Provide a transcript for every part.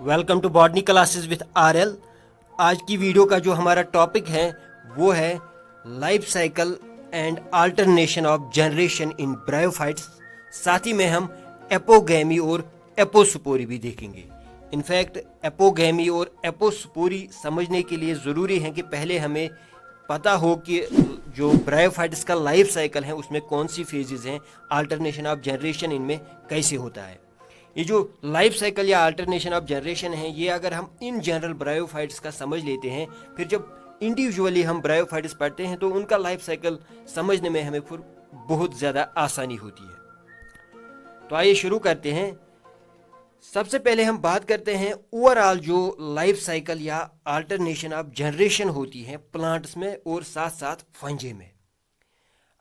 Welcome to botany classes with RL. आज की video का जो हमारा टॉपिक है वो है life cycle and alternation of generation in bryophytes. साथ ही में हम एपोगैमी और एपोस्पोरी भी देखेंगे। इनफैक्ट एपोगैमी और एपोस्पोरी समझने के लिए ज़रूरी है कि पहले हमें पता हो कि जो ब्रायोफाइट्स का लाइफ साइकिल है उसमें कौन सी फेजेस हैं, अल्टरनेशन ऑफ जनरेशन इनमें कैसे होता है। ये जो लाइफ साइकिल या अल्टरनेशन ऑफ जनरेशन है, ये अगर हम इन जनरल ब्रायोफाइट्स का समझ लेते हैं, फिर जब इंडिविजुअली हम ब्रायोफाइट्स पढ़ते हैं तो उनका लाइफ साइकिल समझने में हमें फिर बहुत ज़्यादा आसानी होती है। तो आइए शुरू करते हैं। सबसे पहले हम बात करते हैं ओवरऑल जो लाइफ साइकिल या अल्टरनेशन ऑफ जनरेशन होती है प्लांट्स में और साथ साथ फंजे में।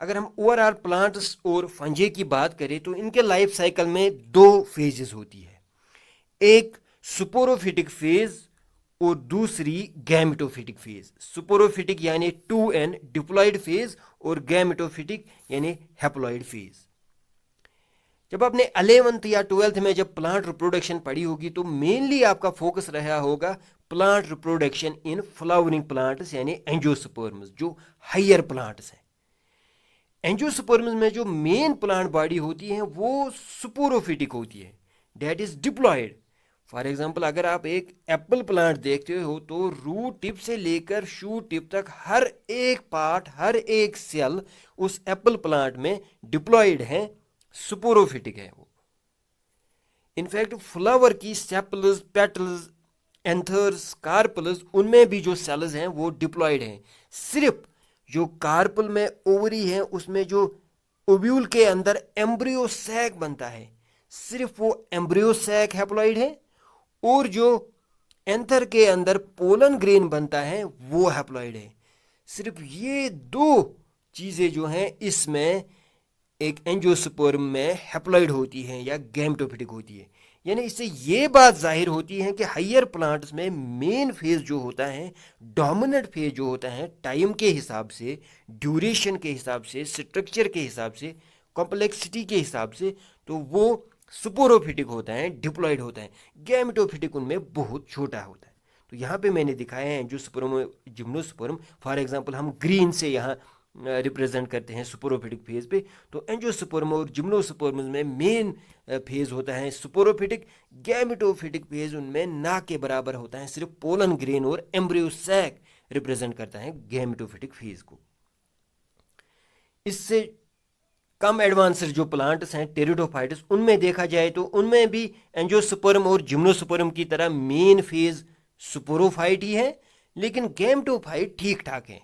अगर हम ओवरऑल प्लांट्स और फंजे की बात करें तो इनके लाइफ साइकिल में दो फेजेस होती है, एक सुपोरोफिटिक फेज और दूसरी गैमेटोफिटिक फेज। सुपोरोफिटिक यानी 2n डिप्लॉयड फेज और गैमेटोफिटिक यानी हैप्लॉयड फेज। जब आपने 11th या 12th में जब प्लांट रिप्रोडक्शन पढ़ी होगी तो मेनली आपका फोकस रहा होगा plant reproduction in flowering plants यानी एंजियोस्पर्म्स, जो हायर प्लांट्स हैं। एंजियोस्पर्म्स में जो मेन प्लांट बॉडी होती है वो सुपोरोफिटिक होती है, that is diploid. For example अगर आप एक एप्पल प्लांट देखते हो तो रूट टिप से लेकर शूट टिप तक हर एक पार्ट, हर एक सेल उस एप्पल प्लांट में डिप्लॉयड है, सुपोरोफिटिक है वो। इनफैक्ट फ्लावर की सेपल्स, पेटल्स, एंथर्स, कार्पल्स, उनमें भी जो सेल्स हैं वो डिप्लॉयड हैं। सिर्फ जो कार्पल में ओवरी है उसमें जो ओव्यूल के अंदर एम्ब्रियो सैक बनता है, सिर्फ वो एम्ब्रियो सैक हैप्लॉइड है, और जो एंथर के अंदर पोलन ग्रेन बनता है वो हैप्लॉइड है। सिर्फ ये दो चीजें जो हैं इसमें एक एंजियोस्पर्म में हैप्लॉइड होती हैं या गैमेटोफिटिक होती है। यानी इससे ये बात जाहिर होती है कि हायर प्लांट्स में मेन फेज जो होता है, डोमिनेंट फेज जो होता है, टाइम के हिसाब से, ड्यूरेशन के हिसाब से, स्ट्रक्चर के हिसाब से, कॉम्प्लेक्सिटी के हिसाब से, तो वो सुपोरोफिटिक होता है, डिप्लॉयड होता है। गैमेटोफिटिक उनमें बहुत छोटा होता है। तो यहाँ पे मैंने दिखाया है एंजियोस्पर्म, जिम्नोस्पर्म। फॉर एग्जांपल हम ग्रीन से यहाँ रिप्रेजेंट करते हैं सुपोरोफिटिक फेज पे। तो एंजियोस्पर्म और जिम्नोस्पर्म में मेन फेज होता है सुपोरोफिटिक। गैमेटोफिटिक फेज उनमें ना के बराबर होता है, सिर्फ पोलन ग्रेन और एम्ब्रियो सैक रिप्रेजेंट करता है गैमेटोफिटिक फेज को। इससे कम एडवांस्ड जो प्लांट्स हैं टेरिडोफाइट्स, उनमें देखा जाए तो उनमें भी एंजियोस्पर्म और जिम्नोस्पर्म की तरह मेन फेज सुपोरोफाइट ही है, लेकिन गैमेटोफाइट ठीक ठाक है।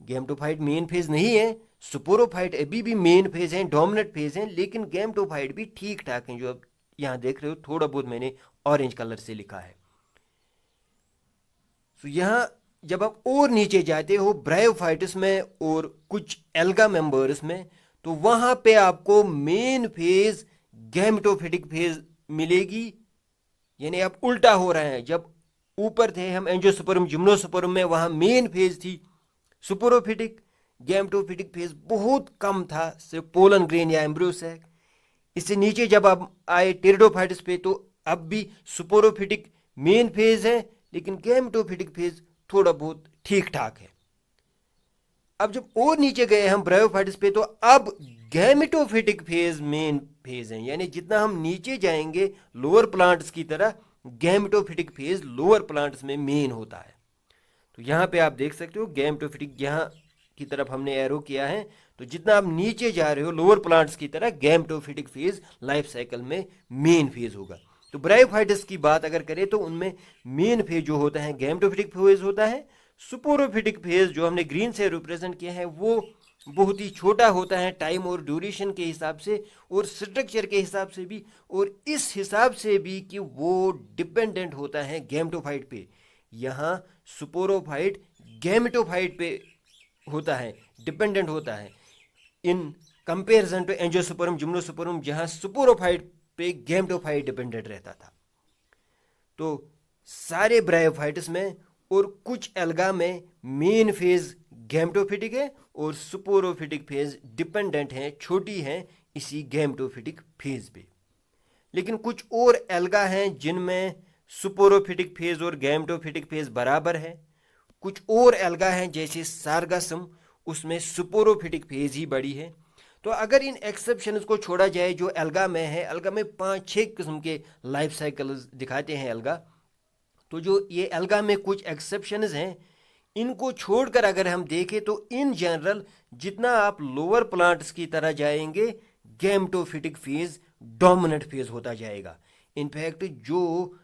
गैमेटोफाइट मेन फेज नहीं है, सुपोरोफाइट अभी भी मेन फेज है, डोमिनेंट फेज है, लेकिन गैमेटोफाइट भी ठीक ठाक है। जो अब यहाँ देख रहे हो थोड़ा बहुत मैंने ऑरेंज कलर से लिखा है। तो यहाँ जब आप और नीचे जाते हो ब्रायोफाइट्स में और कुछ एल्गा मेंबर्स में, तो वहां पे आपको मेन फेज गैमेटोफिटिक फेज मिलेगी। यानी अब उल्टा हो रहा है। जब ऊपर थे हम एंजियोस्पर्म, जिम्नोस्पर्म में, वहां मेन फेज थी सुपोरोफिटिक, गैमेटोफिटिक फेज बहुत कम था, सिर्फ पोलन ग्रेन या एम्ब्रियो सैक। इससे नीचे जब आप आए टेरिडोफाइट्स पे तो अब भी सुपोरोफिटिक मेन फेज है, लेकिन गैमेटोफिटिक फेज थोड़ा बहुत ठीक ठाक है। अब जब और नीचे गए हम ब्रायोफाइट्स पे तो अब गैमेटोफिटिक फेज मेन फेज है। यानी जितना हम नीचे जाएंगे लोअर प्लांट्स की तरह, गैमेटोफिटिक फेज लोअर प्लांट्स में मेन होता है। तो यहाँ पे आप देख सकते हो गैमेटोफिटिक यहाँ की तरफ हमने एरो किया है। तो जितना आप नीचे जा रहे हो लोअर प्लांट्स की तरह, गैमेटोफिटिक फेज लाइफ साइकिल में मेन फेज होगा। तो ब्रायोफाइट्स की बात अगर करें तो उनमें मेन फेज जो होता है गैमेटोफिटिक फेज होता है। सुपोरोफिटिक फेज जो हमने ग्रीन से रिप्रेजेंट किया है वो बहुत ही छोटा होता है टाइम और ड्यूरेशन के हिसाब से और स्ट्रक्चर के हिसाब से भी, और इस हिसाब से भी कि वो डिपेंडेंट होता है गैमेटोफाइट पे। यहाँ सुपोरोफाइट गैमेटोफाइट पे होता है, डिपेंडेंट होता है, in comparison to angiosperm, gymnosperm, जहाँ सुपोरोफाइट पे गैमेटोफाइट डिपेंडेंट रहता था। तो सारे ब्रायोफाइट्स में और कुछ एल्गा में मेन फेज गैमेटोफिटिक है और सुपोरोफिटिक फेज डिपेंडेंट है, छोटी है इसी गैमेटोफिटिक फेज पे। लेकिन कुछ और एल्गा हैं जिनमें सुपोरोफिटिक फेज और गैमेटोफिटिक फेज बराबर है। कुछ और एल्गा हैं जैसे सार्गासम, उसमें सुपोरोफिटिक फेज ही बड़ी है। तो अगर इन एक्सेप्शंस को छोड़ा जाए जो एल्गा में है, एल्गा में 5-6 किस्म के लाइफ साइकिल्स दिखाते हैं एल्गा, तो जो ये एल्गा में कुछ एक्सेप्शंस हैं इनको छोड़कर अगर हम देखें तो इन जनरल जितना आप लोअर प्लांट्स की तरह जाएंगे गैमेटोफिटिक फेज डोमिनेंट फेज होता जाएगा। इनफैक्ट जो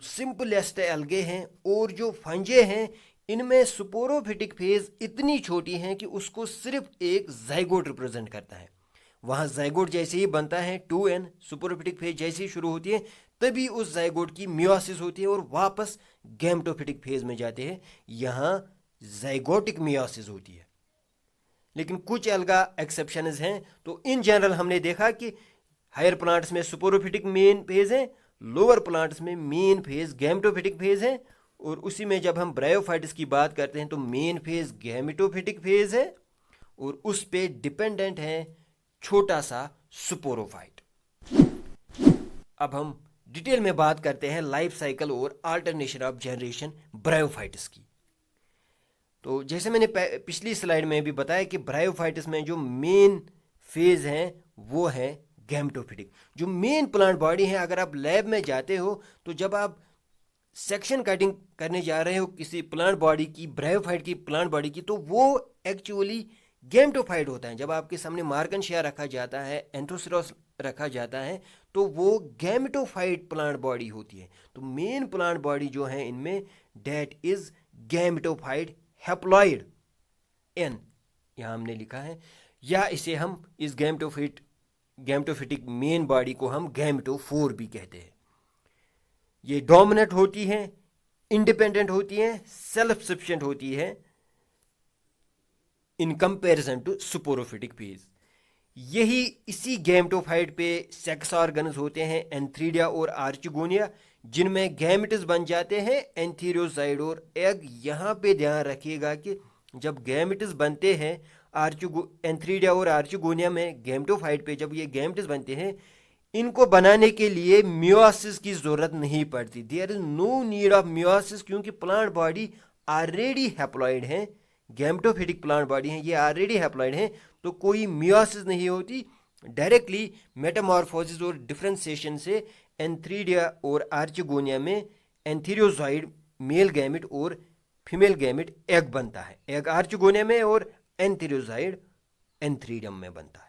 सिंपलेस्ट एल्गे हैं और जो फंजे हैं इनमें सुपोरोफिटिक फेज इतनी छोटी है कि उसको सिर्फ एक जाइगोट रिप्रेजेंट करता है। वहाँ जाइगोट जैसे ही बनता है 2n, सुपोरोफिटिक फेज जैसे ही शुरू होती है तभी उस जाइगोट की मियोसिस होती है और वापस गैमेटोफिटिक फेज में जाते हैं, यहाँ जाइगोटिक मियोसिस होती है। लेकिन कुछ एल्गा एक्सेप्शंस हैं। तो इन जनरल हमने देखा कि हायर प्लांट्स में सुपोरोफिटिक मेन फेज है, लोअर प्लांट्स में मेन फेज गैमेटोफिटिक फेज है, और उसी में जब हम ब्रायोफाइट्स की बात करते हैं तो मेन फेज गैमेटोफिटिक फेज है और उस पे डिपेंडेंट है छोटा सा सुपोरोफाइट। अब हम डिटेल में बात करते हैं लाइफ साइकिल और अल्टरनेशन ऑफ जनरेशन ब्रायोफाइट्स की। तो जैसे मैंने पिछली स्लाइड में भी बताया कि ब्रायोफाइट्स में जो मेन फेज हैं वो है गैमेटोफिटिक। जो मेन प्लांट बॉडी है, अगर आप लैब में जाते हो तो जब आप सेक्शन कटिंग करने जा रहे हो किसी प्लांट बॉडी की, ब्रायोफाइट की प्लांट बॉडी की, तो वो एक्चुअली गैमेटोफाइट होता है। जब आपके सामने मार्कनशिया रखा जाता है, एंथोसिरोस रखा जाता है, तो वो गैमेटोफाइट प्लांट बॉडी होती है। तो मेन प्लांट बॉडी जो है इनमें that is gametophyte haploid n यहाँ हमने लिखा है, या इसे हम इस गैमेटोफिटिक मेन बॉडी को हम गैमेटोफोर भी कहते हैं। ये डोमिनेंट होती है, इंडिपेंडेंट होती है, सेल्फ सफिशिएंट होती है इन कंपैरिजन टू सुपोरोफिटिक फेज। यही इसी गैमेटोफाइट पे सेक्स ऑर्गन्स होते हैं एंथ्रीडिया और आर्चिगोनिया, जिनमें गैमेट्स बन जाते हैं एंथीरियोजाइड और एग। यहाँ पे ध्यान रखिएगा कि जब गैमेट्स बनते हैं एंथ्रीडिया और आर्चिगोनिया में गैमेटोफाइट पे जब ये गैमेट्स बनते हैं, इनको बनाने के लिए मियोसिस की जरूरत नहीं पड़ती। There is no need of meiosis, क्योंकि प्लांट बॉडी ऑलरेडी हैप्लॉइड है, गैमेटोफिटिक प्लांट बॉडी है, ये ऑलरेडी हैप्लॉइड है, तो कोई मियोसिस नहीं होती। डायरेक्टली मेटामॉर्फोसिस और डिफरेंशिएशन से एंथ्रीडिया और आर्चिगोनिया में एंथीरियोजाइड मेल गैमेट और फीमेल गैमेट एग बनता है। एग आर्चिगोनिया में और एंथीरियोजाइड एंथ्रीडियम में बनता है।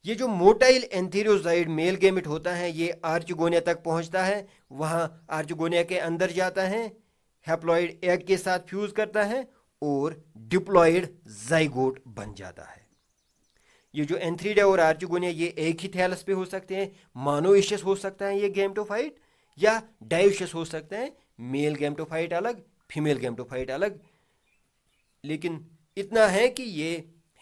ये जो मोटाइल एंथीरियोजाइड मेल गैमेट होता है ये आर्चिगोनिया तक पहुंचता है, वहां आर्चिगोनिया के अंदर जाता है, हैप्लॉइड एग के साथ फ्यूज करता है और डिप्लॉइड जाइगोट बन जाता है। ये जो एंथ्रीडिया और आर्चिगोनिया ये एक ही थैलस पे हो सकते हैं, मोनोइशियस हो सकता है ये गैमेटोफाइट, या डायोइशियस हो सकते हैं, मेल गैमेटोफाइट अलग फीमेल गैमेटोफाइट अलग। लेकिन इतना है कि ये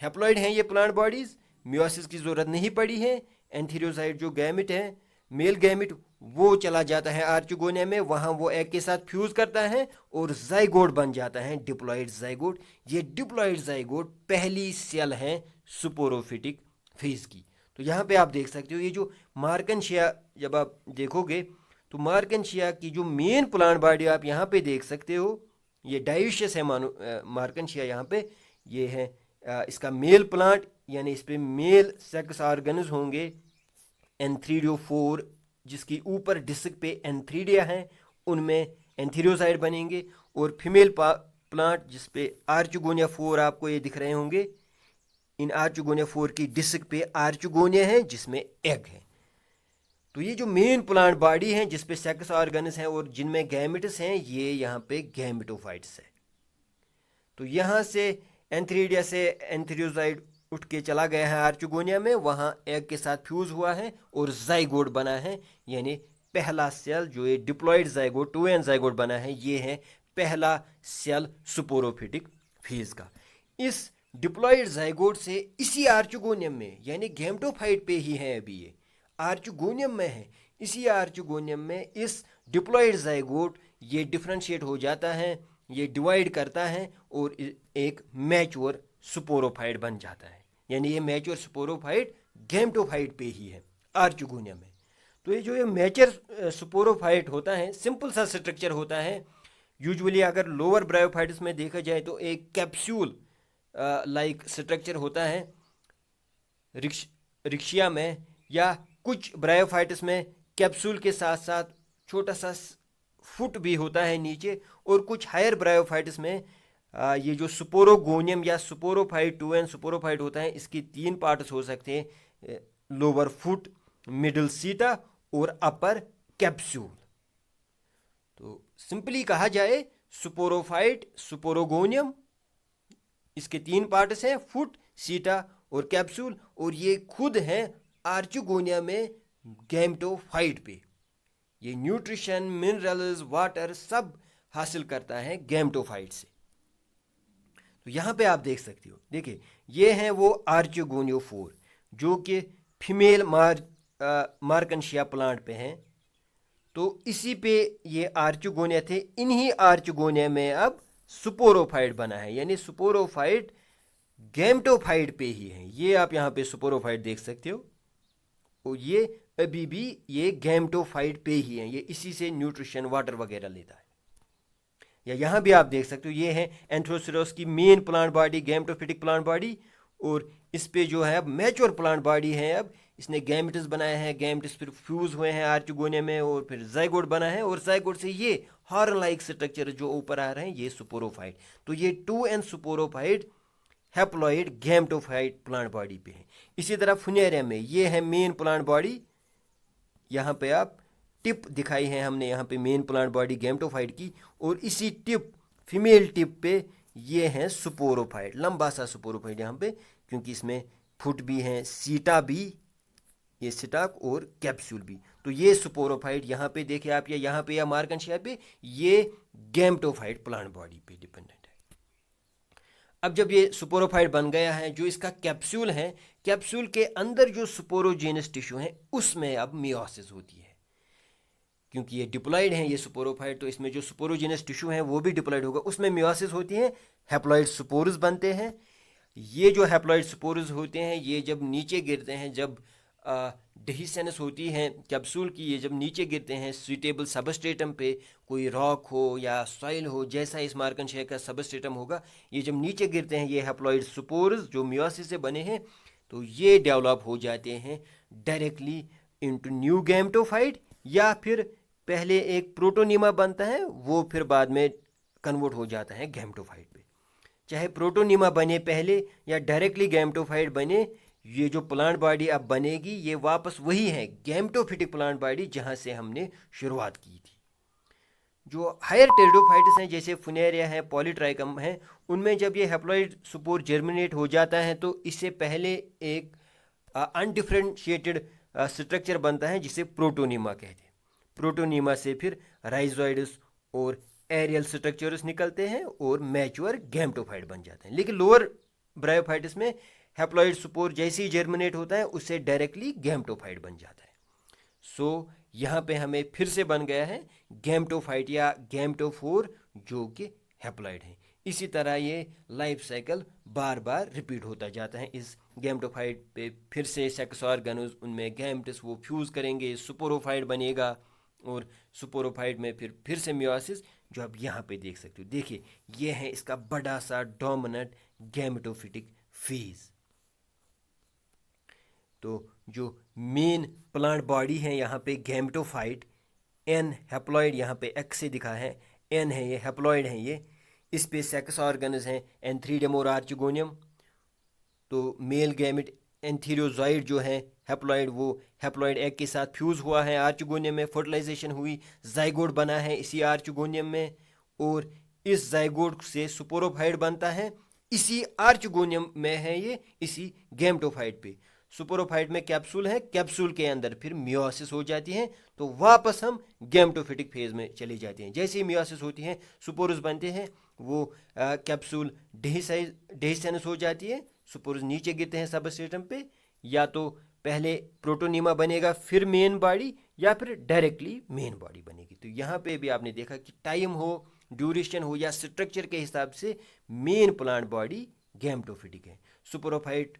हैप्लॉइड हैं ये प्लांट बॉडीज, मियोसिस की जरूरत नहीं पड़ी है। एंथीरियोजाइड जो गैमेट है मेल गैमेट वो चला जाता है आर्चिगोनिया में, वहां वो एग के साथ फ्यूज करता है और जाइगोट बन जाता है, डिप्लॉइड जाइगोट। ये डिप्लॉइड जाइगोट पहली सेल है सुपोरोफिटिक फेज की। तो यहाँ पे आप देख सकते हो ये जो मार्कनशिया जब आप देखोगे तो मार्कनशिया की जो मेन प्लांट बॉडी आप यहाँ पे देख सकते हो, ये डायोइशियस है मार्कनशिया। यहाँ पे ये है इसका मेल प्लांट, यानी इस पे मेल सेक्स ऑर्गन्स होंगे एंथ्रीडियोफोर, जिसकी ऊपर डिस्क पे एंथ्रीडिया है, उनमें एंथीरियोजाइड बनेंगे, और फीमेल प्लांट जिस पे आर्चिगोनिया 4 आपको ये दिख रहे होंगे, इन आर्चिगोनिया 4 की डिस्क पे आर्चिगोनिया है जिसमें एग है। तो ये जो मेन प्लांट बॉडी है जिसपे सेक्स ऑर्गन्स हैं और जिनमें गैमेट्स हैं, ये यहाँ पे गैमेटोफाइट्स है। तो यहाँ से एंथ्रीडिया से एंथीरियोजाइड उठ के चला गया है आर्चिगोनिया में, वहाँ एग के साथ फ्यूज हुआ है और जाइगोट बना है, यानी पहला सेल जो ये डिप्लॉइड जाइगोट 2n जाइगोट बना है, ये है पहला सेल सुपोरोफिटिक फेज का। इस डिप्लॉइड जाइगोट से इसी आर्चिगोनियम में, यानी गैमेटोफाइट पे ही है, अभी ये आर्चिगोनियम में है, इसी आर्चिगोनियम में इस डिप्लॉइड जाइगोट ये डिफरेंशिएट हो जाता है, ये डिवाइड करता है और एक मैच्योर सुपोरोफाइट बन जाता है। यानी ये मैच्योर सुपोरोफाइट गैमेटोफाइट पे ही है आर्चिगोनिया में। तो ये मैचर स्पोरोफाइट होता है, सिंपल सा स्ट्रक्चर होता है। यूजुअली अगर लोअर ब्रायोफाइट्स में देखा जाए तो एक कैप्सूल लाइक स्ट्रक्चर होता है रिक्शिया में, या कुछ ब्रायोफाइट्स में कैप्सूल के साथ साथ छोटा सा फुट भी होता है नीचे, और कुछ हायर ब्रायोफाइट्स में ये जो स्पोरोगोनियम या स्पोरोफाइट 2 एंड स्पोरोफाइट होता है, इसकी 3 पार्ट्स हो सकते हैं, लोअर फुट, मिडिल सीटा और अपर कैप्सूल। तो सिंपली कहा जाए स्पोरोफाइट, स्पोरोगोनियम, इसके 3 पार्ट्स हैं, फुट, सीटा और कैप्सूल, और ये खुद हैं आर्चिगोनिया में गैमेटोफाइट पे। ये न्यूट्रिशन, मिनरल्स, वाटर सब हासिल करता है गैमेटोफाइट से। तो यहाँ पे आप देख सकते हो, देखिए ये हैं वो आर्चिगोनियोफोर जो कि फीमेल मार्कनशिया प्लांट पे हैं। तो इसी पे ये आर्चिगोनिया थे, इन्हीं आर्चिगोनिया में अब स्पोरोफाइट बना है, यानी स्पोरोफाइट गैमेटोफाइट पे ही है। ये आप यहाँ पे स्पोरोफाइट देख सकते हो, और ये अभी भी ये गैमेटोफाइट पे ही है, ये इसी से न्यूट्रिशन, वाटर वगैरह लेता है। या यहाँ भी आप देख सकते हो, ये है एंथ्रोसिरोस की main plant body, gametophytic plant body, और इस पे जो है अब मैच्योर प्लांट बॉडी है। अब इसने गैमेट्स बनाए हैं, गैमेट्स फिर फ्यूज हुए हैं आर्चिगोनिया में, और फिर जाइगोट बना है, और जाइगोट से ये हॉर्न लाइक स्ट्रक्चर जो ऊपर आ रहे हैं, ये स्पोरोफाइट। तो ये 2 and sporophyte haploid gametophyte plant body पे है। इसी तरह फुनेरिया में ये है मेन प्लांट बॉडी, यहाँ पे आप टिप दिखाई है हमने यहाँ पे मेन प्लांट बॉडी गैमेटोफाइट की, और इसी टिप, फीमेल टिप पे ये हैं स्पोरोफाइट, लंबा सा स्पोरोफाइट यहाँ पे, क्योंकि इसमें फुट भी हैं, सीटा भी, ये स्टाक और कैप्सूल भी। तो ये स्पोरोफाइट यहाँ पे देखिए आप, या यहाँ पे या मार्कनशिया पे, ये गैमेटोफाइट प्लांट बॉडी पे डिपेंडेंट है। अब जब ये स्पोरोफाइट बन गया है, जो इसका कैप्सूल है, कैप्सूल के अंदर जो स्पोरोजेनस टिश्यू है उसमें अब मियोसिस होती है। क्योंकि ये डिप्लॉइड है ये स्पोरोफाइट, तो इसमें जो स्पोरोजेनस टिश्यू है वो भी डिप्लॉइड होगा, उसमें मियोसिस होती है, हैप्लॉइड स्पोर्स बनते हैं। ये जो हैप्लॉइड स्पोर्स होते हैं, ये जब नीचे गिरते हैं, जब डेहिसेनेस होती है कैप्सूल की, ये जब नीचे गिरते हैं सुइटेबल सबस्ट्रेटम पे, कोई रॉक हो या सॉइल हो, जैसा इस मार्कनशिया का सबस्ट्रेटम होगा, ये जब नीचे गिरते हैं ये हैप्लॉइड स्पोर्स जो मियोसिस से बने हैं, तो ये डेवलप हो जाते हैं डायरेक्टली इनटू न्यू गैमेटोफाइट, या फिर पहले एक प्रोटोनीमा बनता है, वो फिर बाद में कन्वर्ट हो जाता है गैमेटोफाइट पे। चाहे प्रोटोनीमा बने पहले या डायरेक्टली गैमेटोफाइट बने, ये जो प्लांट बॉडी अब बनेगी ये वापस वही है गैमेटोफिटिक प्लांट बॉडी जहाँ से हमने शुरुआत की थी। जो हायर टेरिडोफाइट्स हैं जैसे फुनेरिया है, पॉलीट्राइकम है, उनमें जब ये हैप्लॉइड स्पोर जर्मिनेट हो जाता है तो इससे पहले एक अनडिफरेंशिएटेड स्ट्रक्चर बनता है जिसे प्रोटोनीमा कहते हैं। प्रोटोनीमा से फिर राइजोइड्स और एरियल स्ट्रक्चर्स निकलते हैं और मैच्योर गैमेटोफाइट बन जाते हैं। लेकिन लोअर ब्रायोफाइट्स में हैप्लॉइड स्पोर जैसे ही जर्मिनेट होता है उससे डायरेक्टली गैमेटोफाइट बन जाता है। सो यहाँ पे हमें फिर से बन गया है गैमेटोफाइट या गैमेटोफोर जो कि हैप्लॉइड है। इसी तरह ये लाइफ साइकिल बार बार रिपीट होता जाता है। इस गैमेटोफाइट पे फिर से सेक्स ऑर्गन्स, उनमें गैमेट्स वो फ्यूज़ करेंगे, स्पोरोफाइट बनेगा, और स्पोरोफाइट में फिर से मियोसिस, जो आप यहाँ पे देख सकते हो। देखिए ये है इसका बड़ा सा डोमिनेंट गैमेटोफिटिक फेज। तो जो मेन प्लांट बॉडी है यहाँ पे गैमेटोफाइट, एन हैप्लॉइड यहाँ पे एक्स से दिखा है, एन है ये हैप्लॉइड है ये, इस पे सेक्स ऑर्गन्स हैं एंथ्रीडियम और आर्चिगोनियम। तो मेल गैमेट एंथीरियोजॉइड जो है हैप्लॉइड, वो हैप्लॉइड एग के साथ फ्यूज़ हुआ है आर्चिगोनियम में, फर्टिलाइजेशन हुई, जाइगोट बना है इसी आर्चिगोनियम में, और इस जाइगोट से स्पोरोफाइट बनता है इसी आर्चिगोनियम में है ये, इसी गैमेटोफाइट पे। स्पोरोफाइट में कैप्सूल है, कैप्सूल के अंदर फिर मियोसिस हो जाती है, तो वापस हम गैमेटोफिटिक फेज में चले जाते हैं। जैसे ही मियोसिस होती है, स्पोर्स बनते हैं, वो कैप्सूल डेहिसेनेस हो जाती है, स्पोर्स नीचे गिरते हैं सबस्ट्रेटम पे, या तो पहले प्रोटोनीमा बनेगा फिर मेन बॉडी, या फिर डायरेक्टली मेन बॉडी बनेगी। तो यहाँ पे भी आपने देखा कि टाइम हो, ड्यूरेशन हो या स्ट्रक्चर के हिसाब से मेन प्लांट बॉडी गैमेटोफिटिक है। स्पोरोफाइट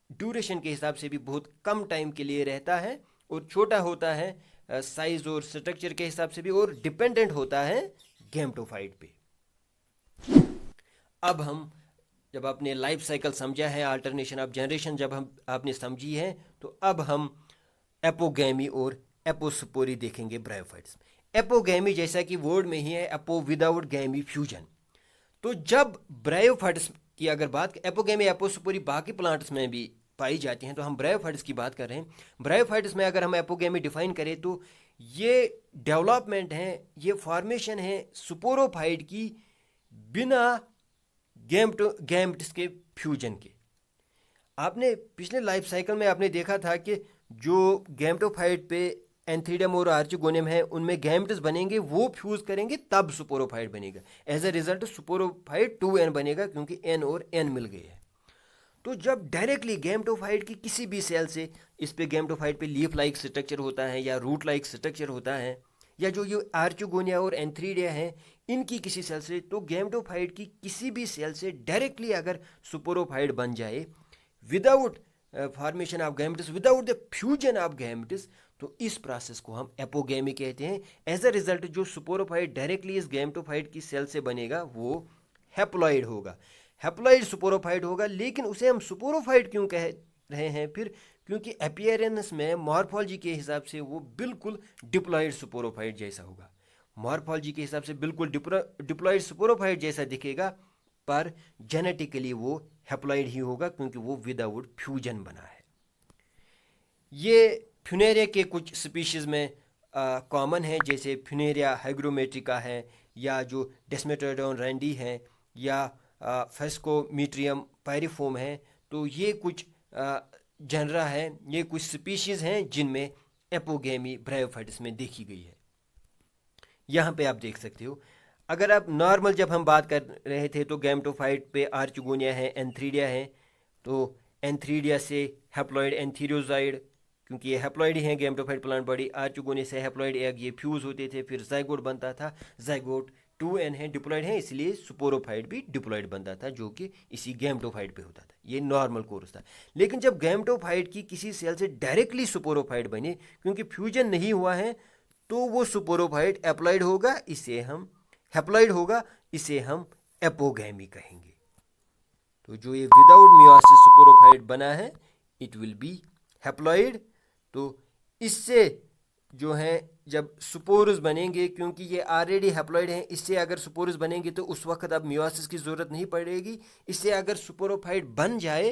ड्यूरेशन के हिसाब से भी बहुत कम टाइम के लिए रहता है और छोटा होता है साइज और स्ट्रक्चर के हिसाब से भी, और डिपेंडेंट होता है गैमेटोफाइट पे। अब हम जब आपने लाइफ साइकिल समझा है, अल्टरनेशन ऑफ जनरेशन जब हम आपने समझी है, तो अब हम एपोगैमी और एपोस्पोरी देखेंगे ब्रायोफाइट्स। एपोगैमी जैसा कि वर्ड में ही है, एपो विदाउट गैमी फ्यूजन। तो जब ब्रायोफाइट्स की अगर बात, एपोगैमी एपोस्पोरी बाकी प्लांट्स में भी पाई जाती हैं, तो हम ब्रायोफाइट्स की बात कर रहे हैं। ब्रायोफाइट्स में अगर हम एपोगैमी डिफाइन करें तो ये डेवलपमेंट है, ये फॉर्मेशन है स्पोरोफाइट की बिना गैमेट्स के फ्यूजन के। आपने पिछले लाइफ साइकिल में आपने देखा था कि जो गैमेटोफाइट पे एंथीडियम और आर्चिगोनियम है उनमें गैमेट्स बनेंगे, वो फ्यूज करेंगे तब स्पोरोफाइट बनेगा। As a result sporophyte 2n बनेगा, क्योंकि n और n मिल गए हैं। तो जब डायरेक्टली गैमेटोफाइट की किसी भी सेल से, इस पे गैमेटोफाइट पे लीफ लाइक स्ट्रक्चर होता है या रूट लाइक स्ट्रक्चर होता है, या जो ये आर्चिगोनिया और एंथीरिया हैं इनकी किसी सेल से, तो गैमेटोफाइट की किसी भी सेल से डायरेक्टली अगर स्पोरोफाइट बन जाए without formation of gametes, without the fusion of gametes, तो इस प्रोसेस को हम एपोगैमी कहते हैं। एज अ रिजल्ट जो स्पोरोफाइट डायरेक्टली इस गैमेटोफाइट की सेल से बनेगा वो हैप्लॉइड होगा, हैप्लॉइड स्पोरोफाइट होगा। लेकिन उसे हम स्पोरोफाइट क्यों कह रहे हैं फिर? क्योंकि अपीयरेंस में मॉर्फोलॉजी के हिसाब से वो बिल्कुल डिप्लॉइड स्पोरोफाइट जैसा होगा। मॉर्फोलॉजी के हिसाब से बिल्कुल डिप्लॉइड स्पोरोफाइट जैसा दिखेगा, पर जेनेटिकली वो हैप्लॉइड ही होगा, क्योंकि वो विदाउट फ्यूजन बना है। ये फ्यूनेरिया के कुछ स्पीशीज़ में कॉमन है, जैसे फ्यूनेरिया हाइग्रोमेट्रिका है, या जो डेस्मेटोडोन रैंडी है, या फेस्कोमीट्रियम पायरिफॉर्म है। तो ये कुछ जनरा है, ये कुछ स्पीशीज़ हैं जिनमें एपोगैमी ब्रायोफाइट्स में देखी गई है। यहाँ पे आप देख सकते हो, अगर आप नॉर्मल जब हम बात कर रहे थे तो गैमेटोफाइट पे आर्चिगोनिया है, एंथीरिया है, तो एंथीरिया से हैप्लॉइड एंथीरियोजाइड, क्योंकि ये हैप्लॉइड ही हैं गैमेटोफाइट प्लांट बॉडी। आर्चिगोनिया से हैप्लॉइड एग ये फ्यूज होते थे, फिर जाइगोट बनता था, जाइगोट 2n है, डिप्लॉइड है, इसलिए स्पोरोफाइट भी डिप्लॉइड बनता था, जो कि इसी गैमेटोफाइट पे होता था। ये नॉर्मल कोर्स था। लेकिन जब गैमेटोफाइट की किसी सेल से डायरेक्टली स्पोरोफाइट बने, क्योंकि फ्यूजन नहीं हुआ है, तो वो स्पोरोफाइट एप्लॉइड होगा, इसे हम हैप्लॉइड होगा, इसे हम एपोगैमी कहेंगे। तो जो ये विदाउट मियोसिस स्पोरोफाइट बना है, इट विल बी हैप्लॉइड। तो इससे जो है जब स्पोर्स बनेंगे, क्योंकि ये ऑलरेडी हैप्लॉइड हैं, इससे अगर स्पोर्स बनेंगे तो उस वक्त अब मियोसिस की ज़रूरत नहीं पड़ेगी। इससे अगर स्पोरोफाइट बन जाए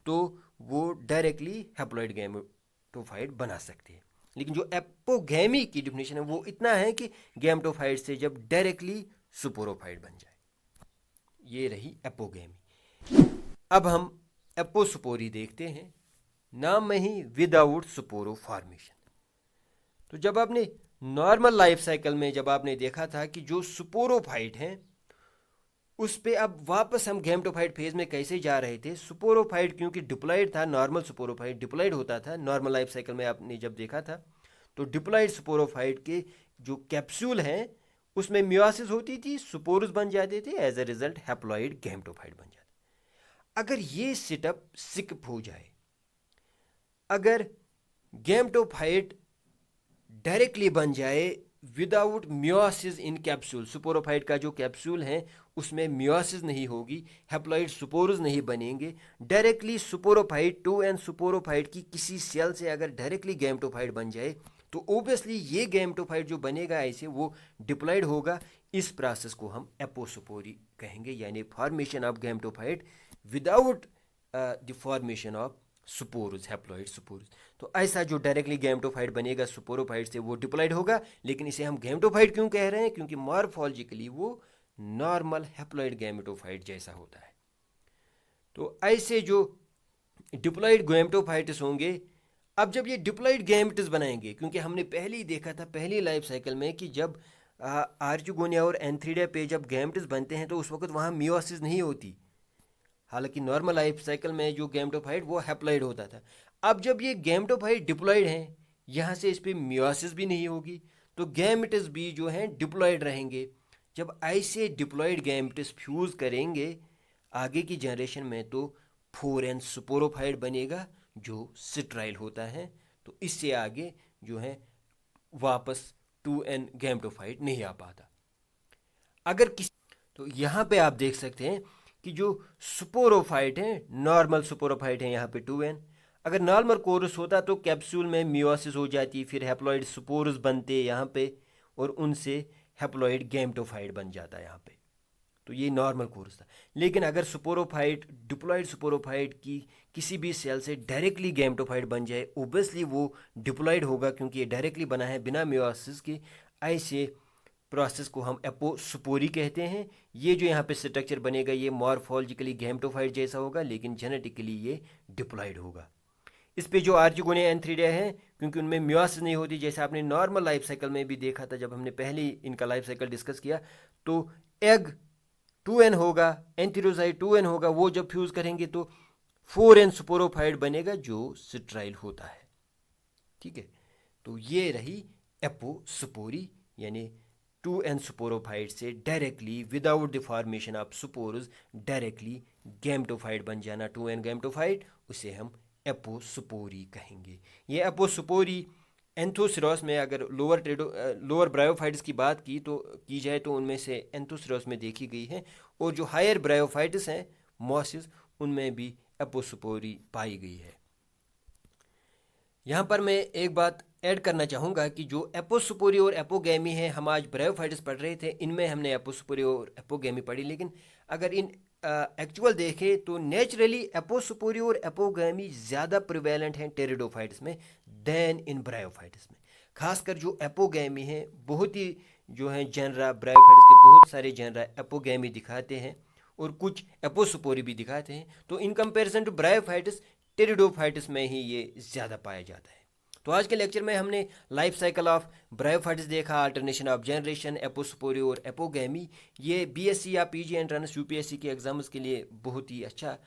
तो वो डायरेक्टली हैप्लॉइड गैमेटोफाइट बना सकते हैं। लेकिन जो एपोगैमी की डिफिनेशन है वो इतना है कि गैमेटोफाइट से जब डायरेक्टली स्पोरोफाइट बन जाए, ये रही एपोगैमी। अब हम एपोस्पोरी देखते हैं, नाम में ही विदाउट स्पोरो फॉर्मेशन। तो जब आपने नॉर्मल लाइफ साइकिल में जब आपने देखा था कि जो स्पोरोफाइट हैं उस पे अब वापस हम गैमेटोफाइट फेज में कैसे जा रहे थे। स्पोरोफाइट क्योंकि डिप्लॉइड था, नॉर्मल स्पोरोफाइट डिप्लॉइड होता था नॉर्मल लाइफ साइकिल में आपने जब देखा था, तो डिप्लॉइड स्पोरोफाइट के जो कैप्सूल हैं उसमें मियोसिस होती थी, स्पोर्स बन जाते थे, as a result haploid gametophyte बन जाते। अगर ये सेटअप स्किप हो जाए, अगर गैमेटोफाइट डायरेक्टली बन जाए विदाउट मियोसिस इन कैप्सूल, स्पोरोफाइट का जो कैप्सूल है उसमें मियोसिस नहीं होगी, हैप्लॉइड स्पोर्स नहीं बनेंगे, डायरेक्टली स्पोरोफाइट 2n स्पोरोफाइट की किसी सेल से अगर डायरेक्टली गैमेटोफाइट बन जाए, तो ओबियसली ये गैमेटोफाइट जो बनेगा ऐसे वो डिप्लॉइड होगा। इस प्रोसेस को हम एपोस्पोरी कहेंगे, यानी formation of gametophyte without the formation of spores, haploid spores. तो ऐसा जो डायरेक्टली गैमेटोफाइट बनेगा स्पोरोफाइट से वो डिप्लॉइड होगा। लेकिन इसे हम गैमेटोफाइट क्यों कह रहे हैं? क्योंकि मॉर्फोलॉजिकली वो नॉर्मल हैप्लॉइड गैमेटोफाइट जैसा होता है। तो ऐसे जो डिप्लॉइड गैमेटोफाइट्स होंगे, अब जब ये डिप्लॉइड गैमेट्स बनाएंगे, क्योंकि हमने पहले ही देखा था पहली लाइफ साइकिल में कि जब आर्चिगोनिया और एंथीरिया पे जब गैमेट्स बनते हैं तो उस वक्त वहाँ मियोसिस नहीं होती। हालांकि नॉर्मल लाइफ साइकिल में जो गैमेटोफाइट वो हैप्लॉइड होता था। अब जब ये गैमेटोफाइट डिप्लॉइड हैं, यहाँ से इस पर मियोसिस भी नहीं होगी, तो गैमेट्स भी जो हैं डिप्लॉइड रहेंगे। जब ऐसे डिप्लॉइड गैमेट्स फ्यूज़ करेंगे आगे की जनरेशन में, तो 4n स्पोरोफाइट बनेगा जो स्टेराइल होता है। तो इससे आगे जो है वापस 2n गैमेटोफाइट नहीं आ पाता। अगर किसी तो यहाँ पे आप देख सकते हैं कि जो स्पोरोफाइट है, नॉर्मल स्पोरोफाइट है यहाँ पे 2n। अगर नॉर्मल कोरस होता तो कैप्सूल में मियोसिस हो जाती, फिर हैप्लॉइड स्पोर्स बनते यहाँ पे और उनसे हैप्लॉइड गैमेटोफाइट बन जाता यहाँ पे। तो ये नॉर्मल कोर्स था। लेकिन अगर स्पोरोफाइट डिप्लॉइड स्पोरोफाइट की किसी भी सेल से डायरेक्टली गैमेटोफाइट बन जाए, ओबियसली वो डिप्लॉइड होगा क्योंकि ये डायरेक्टली बना है बिना मियोसिस के। ऐसे प्रोसेस को हम एपोस्पोरी कहते हैं। ये जो यहाँ पे स्ट्रक्चर बनेगा ये मॉर्फोलॉजिकली गैमेटोफाइट जैसा होगा, लेकिन जेनेटिकली ये डिप्लॉइड होगा। इस पे जो आर्चिगोनिया एंथ्रीडिया है, क्योंकि उनमें मियोसिस नहीं होती, जैसे आपने नॉर्मल लाइफ साइकिल में भी देखा था जब हमने पहले इनका लाइफ साइकिल डिस्कस किया, तो एग 2n होगा, एंथेरोसाइट 2n होगा, वो जब फ्यूज करेंगे तो 4n स्पोरोफाइट बनेगा जो स्टेराइल होता है। ठीक है, तो ये रही एपोस्पोरी, यानी 2n स्पोरोफाइट से directly without the formation of spores directly gametophyte बन जाना 2n गैमेटोफाइट, उसे हम एपोस्पोरी कहेंगे। ये एपोस्पोरी एंथोसिरोस में, अगर लोअर ब्रायोफाइट्स की बात की जाए तो उनमें से एंथोसिरोस में देखी गई है, और जो हायर ब्रायोफाइट्स हैं मॉसिस, उनमें भी एपोस्पोरी पाई गई है। यहाँ पर मैं एक बात ऐड करना चाहूँगा कि जो एपोस्पोरी और एपोगैमी है, हम आज ब्रायोफाइट्स पढ़ रहे थे, इनमें हमने एपोस्पोरी और एपोगैमी पढ़ी, लेकिन अगर इन एक्चुअल देखें तो नेचुरली एपोस्पोरी और एपोगैमी ज़्यादा प्रिवेलेंट हैं टेरिडोफाइट्स में देन इन ब्रायोफाइट्स में। खासकर जो एपोगैमी है, बहुत ही जो है जनरा, ब्रायोफाइट्स के बहुत सारे जनरा एपोगैमी दिखाते हैं और कुछ एपोस्पोरी भी दिखाते हैं। तो in comparison to bryophytes, pteridophytes में ही ये ज़्यादा पाया जाता है। तो आज के लेक्चर में हमने लाइफ साइकिल ऑफ ब्रायोफाइट्स देखा, अल्टरनेशन ऑफ जनरेशन, एपोस्पोरी और एपोगैमी। ये बीएससी या पीजी एंट्रेंस यूपीएससी के एग्जाम्स के लिए बहुत ही अच्छा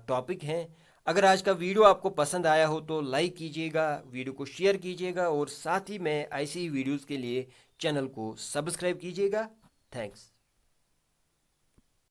टॉपिक हैं। अगर आज का वीडियो आपको पसंद आया हो तो लाइक कीजिएगा, वीडियो को शेयर कीजिएगा, और साथ ही में ऐसी ही वीडियोज़ के लिए चैनल को सब्सक्राइब कीजिएगा। थैंक्स।